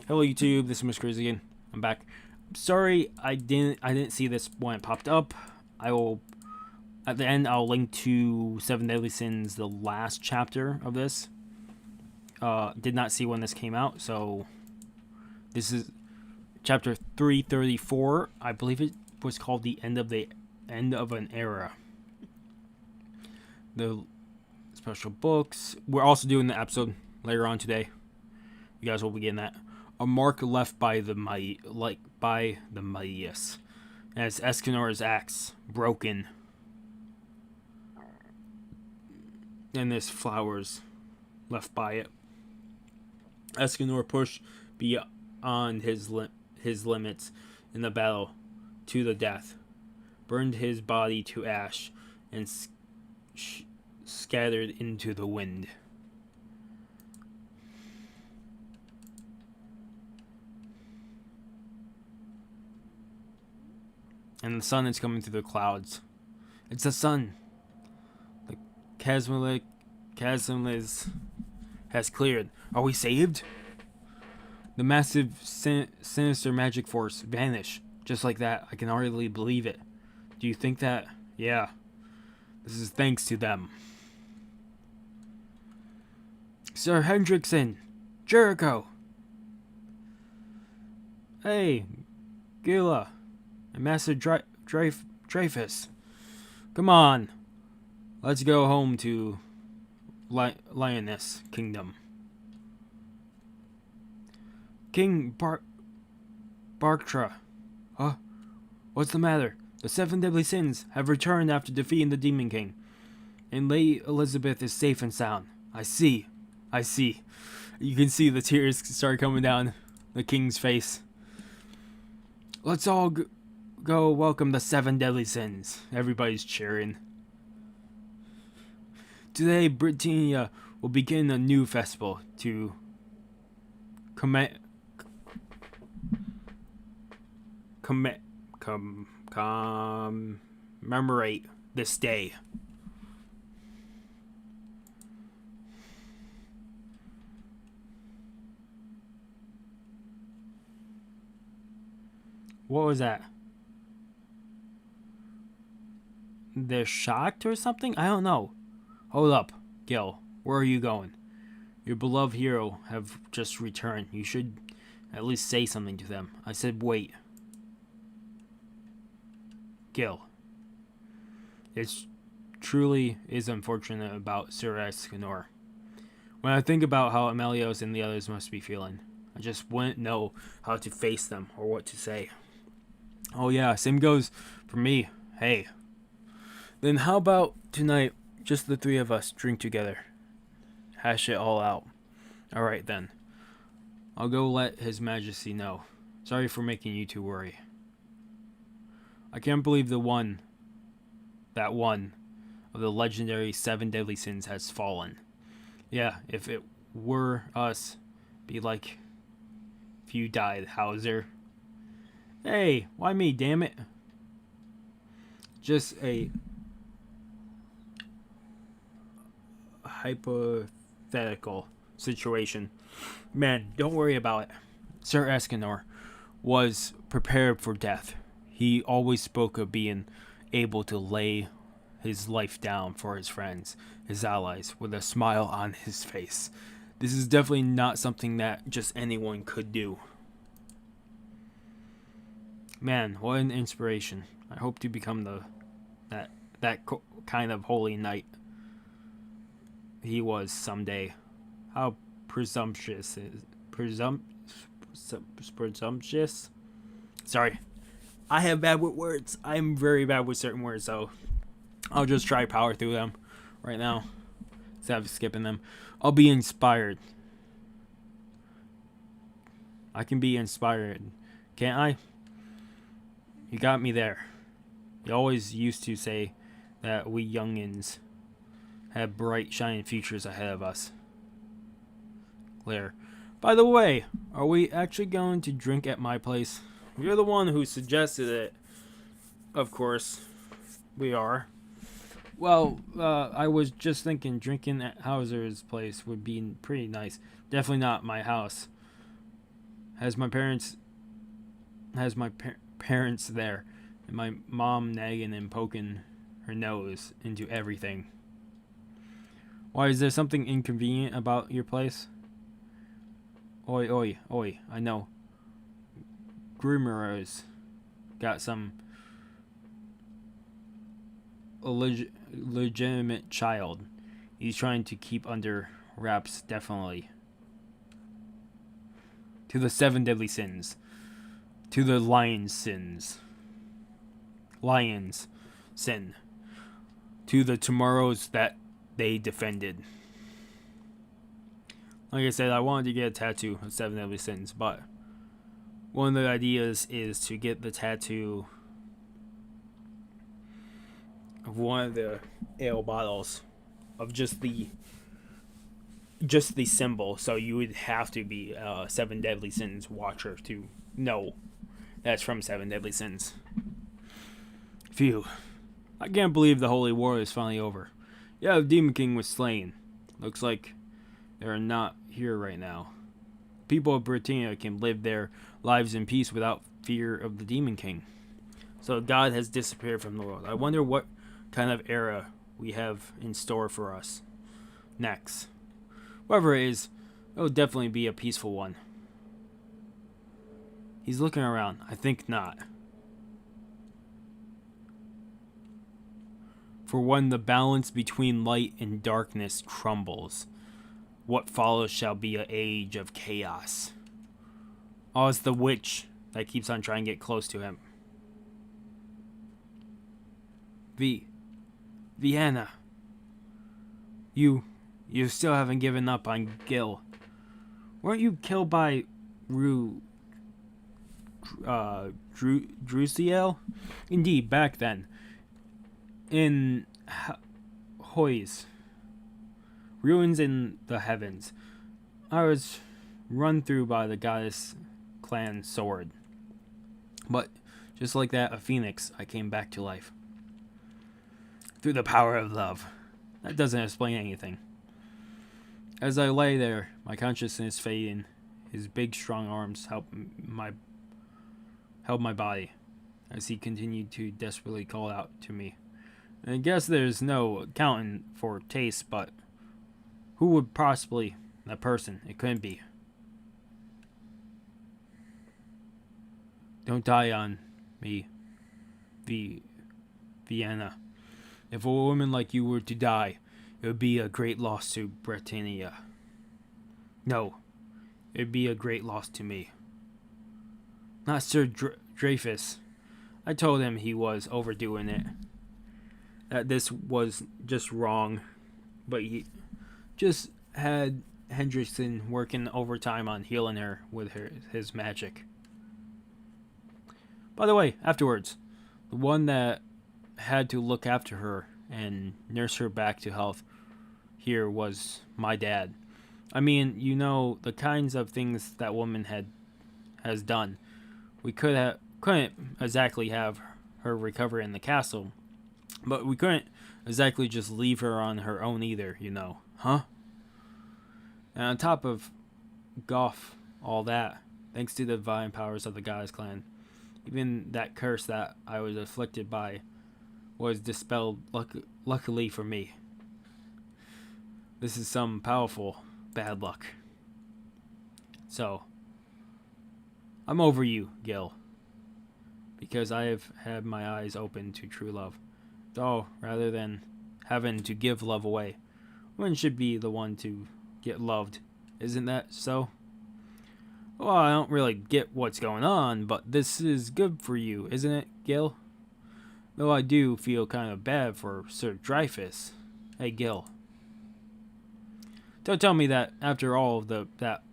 Hello YouTube, this is Mr. Crazy again. I'm back. Sorry I didn't see this when it popped up. I will at the end I'll link to Seven Deadly Sins, the last chapter of this. Did not see when this came out, so this is chapter 334. I believe it was called the end of an era. The special books. We're also doing the episode later on today. You guys will be getting that. A mark left by the mightiest, as Escanor's axe broken, and there's flowers left by it. Escanor pushed beyond his limits in the battle to the death, burned his body to ash, and scattered into the wind. And the sun is coming through the clouds. It's the sun. The chasm has cleared. Are we saved? The massive, sinister magic force vanished. Just like that. I can hardly believe it. Do you think that? Yeah. This is thanks to them. Sir Hendrickson! Jericho! Hey, Gila! And Master Dreyfus. Come on. Let's go home to Lioness Kingdom. King Barktra. Huh? What's the matter? The Seven Deadly Sins have returned after defeating the Demon King. And Lady Elizabeth is safe and sound. I see. You can see the tears start coming down the king's face. Let's all go welcome the Seven Deadly Sins. Everybody's cheering. Today, Britannia will begin a new festival to commemorate this day. What was that? They're shocked or something? I don't know. Hold up, Gil. Where are you going? Your beloved hero have just returned. You should at least say something to them. I said wait. Gil. It truly is unfortunate about Sir Escanor. When I think about how Amelios and the others must be feeling, I just wouldn't know how to face them or what to say. Oh yeah, same goes for me. Hey. Then how about tonight, just the three of us drink together? Hash it all out. Alright then. I'll go let His Majesty know. Sorry for making you two worry. I can't believe that one of the legendary Seven Deadly Sins has fallen. Yeah, if it were us, be like if you died, Hauser. Hey, why me, damn it? Just a hypothetical situation. Man, don't worry about it. Sir Escanor was prepared for death. He always spoke of being able to lay his life down for his friends, his allies, with a smile on his face. This is definitely not something that just anyone could do. Man, what an inspiration. I hope to become that kind of holy knight he was someday. How presumptuous. Sorry. I have bad with words. I'm very bad with certain words, so I'll just try power through them right now instead of skipping them. I'll be inspired. I can be inspired, can't I? You got me there. You always used to say that we youngins had bright, shining futures ahead of us. Claire. By the way, are we actually going to drink at my place? You're the one who suggested it. Of course, we are. Well, I was just thinking drinking at Hauser's place would be pretty nice. Definitely not my house. Has my parents parents there, and my mom nagging and poking her nose into everything. Why, is there something inconvenient about your place? Oi, oi, oi, I know. Grimer's got some legitimate child. He's trying to keep under wraps, definitely. To the 7 deadly sins. To the lion's sins. Lion's sin. To the tomorrows that they defended. Like I said, I wanted to get a tattoo of 7 deadly sins, but one of the ideas is to get the tattoo of one of the ale bottles of just the symbol. So you would have to be a 7 deadly sins watcher to know that's from 7 deadly sins. Phew. I can't believe the Holy War is finally over. Yeah, the Demon King was slain. Looks like they're not here right now. People of Britannia can live their lives in peace without fear of the Demon King. So God has disappeared from the world. I wonder what kind of era we have in store for us next. Whatever it is, it'll definitely be a peaceful one. He's looking around. I think not. For when the balance between light and darkness crumbles, what follows shall be an age of chaos. Oh, it's the witch that keeps on trying to get close to him. Vienna. You still haven't given up on Gil. Weren't you killed by Drusiel? Indeed, back then. In Hoys. Ruins in the heavens. I was run through by the goddess clan sword. But just like that, a phoenix, I came back to life. Through the power of love. That doesn't explain anything. As I lay there, my consciousness fading, his big strong arms held my body as he continued to desperately call out to me. And I guess there's no accounting for taste, but who would possibly that person? It couldn't be. Don't die on me, Vienna. If a woman like you were to die, it would be a great loss to Britannia. No, it would be a great loss to me. Not Sir Dreyfus. I told him he was overdoing it. That this was just wrong. But he just had Hendrickson working overtime on healing her with his magic. By the way, afterwards, the one that had to look after her and nurse her back to health here was my dad. I mean, you know, the kinds of things that woman has done. We couldn't exactly have her recover in the castle, but we couldn't exactly just leave her on her own either, you know. Huh? And on top of all that, thanks to the divine powers of the Goddess clan, even that curse that I was afflicted by was dispelled luckily for me. This is some powerful bad luck. So, I'm over you, Gil, because I have had my eyes open to true love. Though, rather than having to give love away, one should be the one to get loved. Isn't that so? Well, I don't really get what's going on, but this is good for you, isn't it, Gil? Though I do feel kind of bad for Sir Dreyfus. Hey, Gil. Don't tell me that after all of that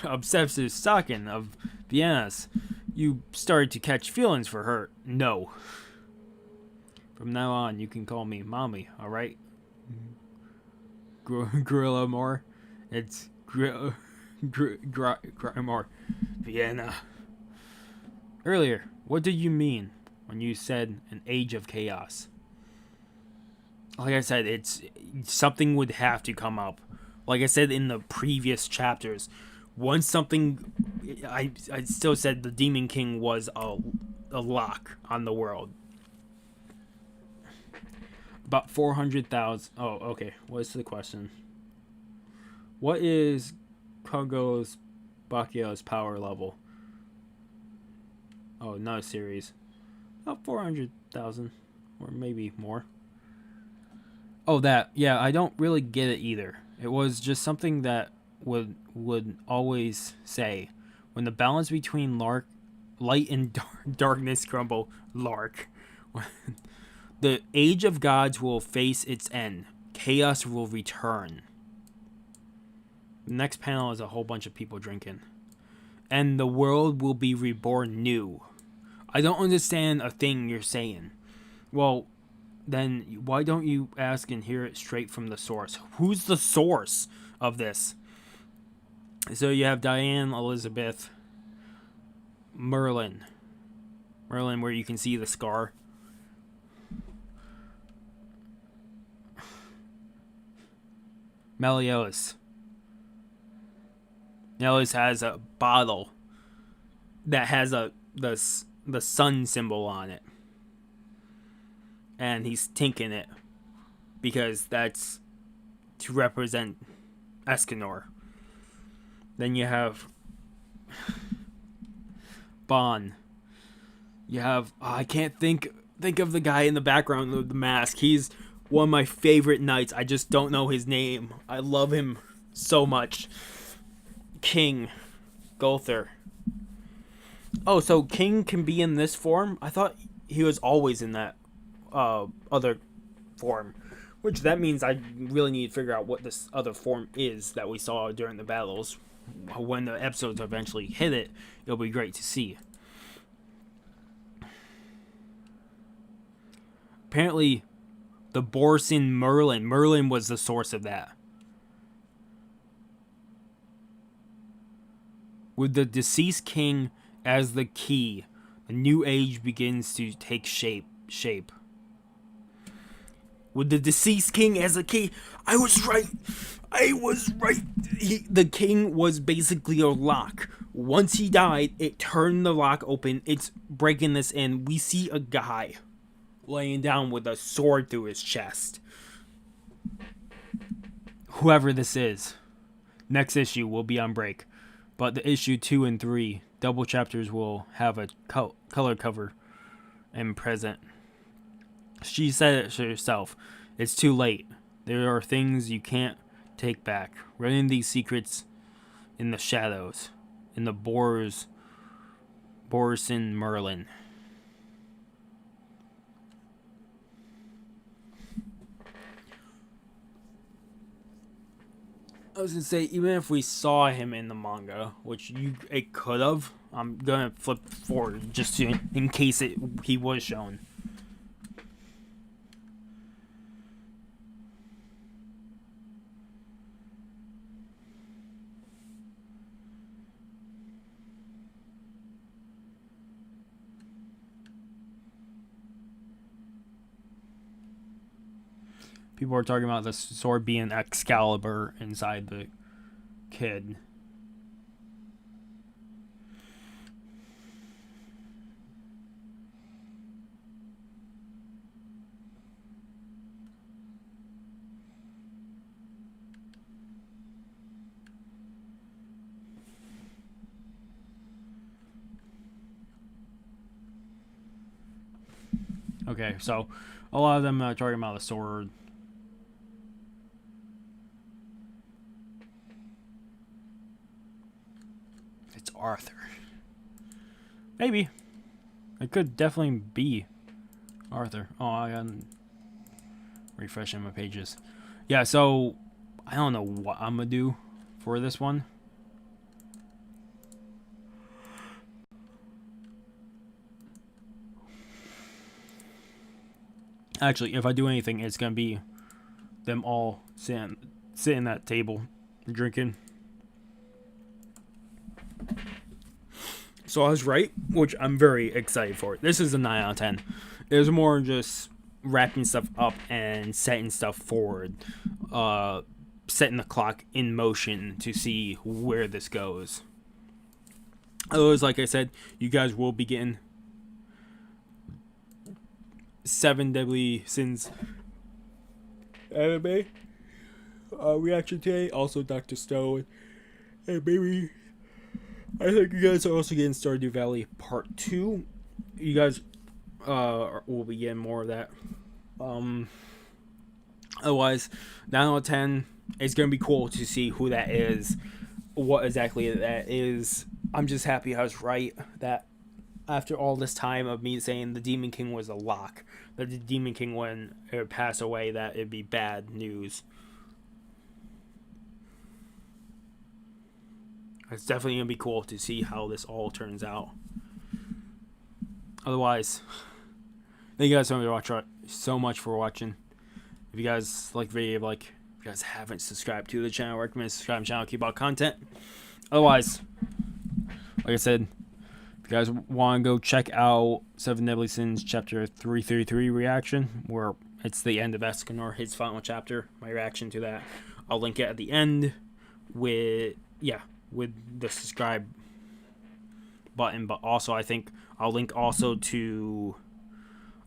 obsessive stalking of Vienna's, you started to catch feelings for her. No. From now on, you can call me Mommy, alright? Gorilla more. It's Grimor. Vienna. Earlier, what did you mean when you said an age of chaos. Like I said, it's something would have to come up. Like I said in the previous chapters, once something, I still said the Demon King was a lock on the world. About 400,000. Oh, okay. What's the question? What is Kogo's Bakyo's power level? Oh, not a series. About 400,000. Or maybe more. Oh, that. Yeah, I don't really get it either. It was just something that would always say, when the balance between light and darkness crumble, the age of gods will face its end. Chaos will return. The next panel is a whole bunch of people drinking. And the world will be reborn new. I don't understand a thing you're saying. Well, then why don't you ask and hear it straight from the source? Who's the source of this? So you have Diane, Elizabeth, Merlin, where you can see the scar. Meliodas. Meliodas has a bottle that has the sun symbol on it. And he's tinking it because that's to represent Escanor. Then you have Bon. You have I can't think of the guy in the background with the mask. He's one of my favorite knights. I just don't know his name. I love him so much. King Gulther. Oh, so King can be in this form? I thought he was always in that other form. Which that means I really need to figure out what this other form is that we saw during the battles. When the episodes eventually hit it, it'll be great to see. Apparently, the Borsin Merlin was the source of that. With the deceased king as the key, a new age begins to take shape. With the deceased king as a key, I was right. The king was basically a lock. Once he died, it turned the lock open. It's breaking this in. We see a guy laying down with a sword through his chest. Whoever this is. Next issue will be on break. But the issue 2 and 3 double chapters will have a color cover and present. She said it herself. It's too late. There are things you can't take back. Running these secrets in the shadows. In the Borsin Merlin. I was gonna say, even if we saw him in the manga, which it could have, I'm gonna flip forward just in case he was shown. People are talking about the sword being Excalibur inside the kid. Okay, so a lot of them are talking about the sword. Arthur. Maybe. It could definitely be Arthur. Oh, I got refreshing my pages. Yeah, so I don't know what I'm gonna do for this one. Actually, if I do anything, it's gonna be them all sitting at table drinking. So I was right, which I'm very excited for. This is a 9 out of 10. It was more just wrapping stuff up and setting stuff forward, setting the clock in motion to see where this goes. Otherwise, like I said, you guys will be getting 7 Deadly Sins anime reaction today. Also, Dr. Stone. And maybe I think you guys are also getting Stardew Valley Part 2. You guys will be getting more of that. Otherwise, 9 out of 10. It's going to be cool to see who that is, what exactly that is. I'm just happy I was right that after all this time of me saying the Demon King was a lock, that the Demon King, when it would pass away, that it'd be bad news. It's definitely going to be cool to see how this all turns out. Otherwise, thank you guys so much for watching. If you guys like the video, if you guys haven't subscribed to the channel, I recommend subscribing to the channel, keep out content. Otherwise, like I said, if you guys want to go check out 7 Deadly Sins Chapter 333 reaction, where it's the end of Escanor, his final chapter, my reaction to that, I'll link it at the end with the subscribe button. But also, I think I'll link also to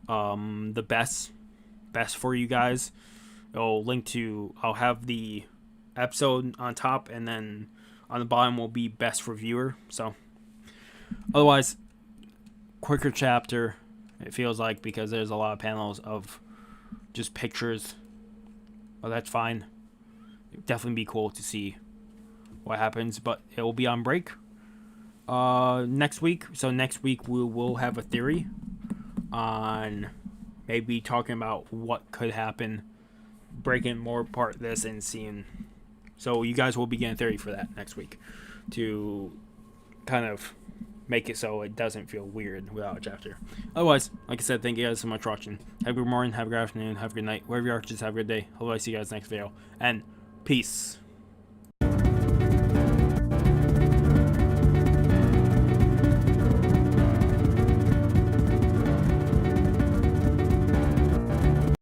the best for you guys. I'll have the episode on top, and then on the bottom will be best for viewer. So otherwise, quicker chapter, it feels like, because there's a lot of panels of just pictures. But that's fine. It'd definitely be cool to see what happens, but it will be on break next week. So next week we will have a theory on maybe talking about what could happen, breaking more apart this and seeing. So you guys will be getting a theory for that next week to kind of make it so it doesn't feel weird without a chapter. Otherwise, like I said, thank you guys so much for watching. Have a good morning, have a good afternoon, have a good night, wherever you are, just have a good day. Hope I see you guys next video, and peace.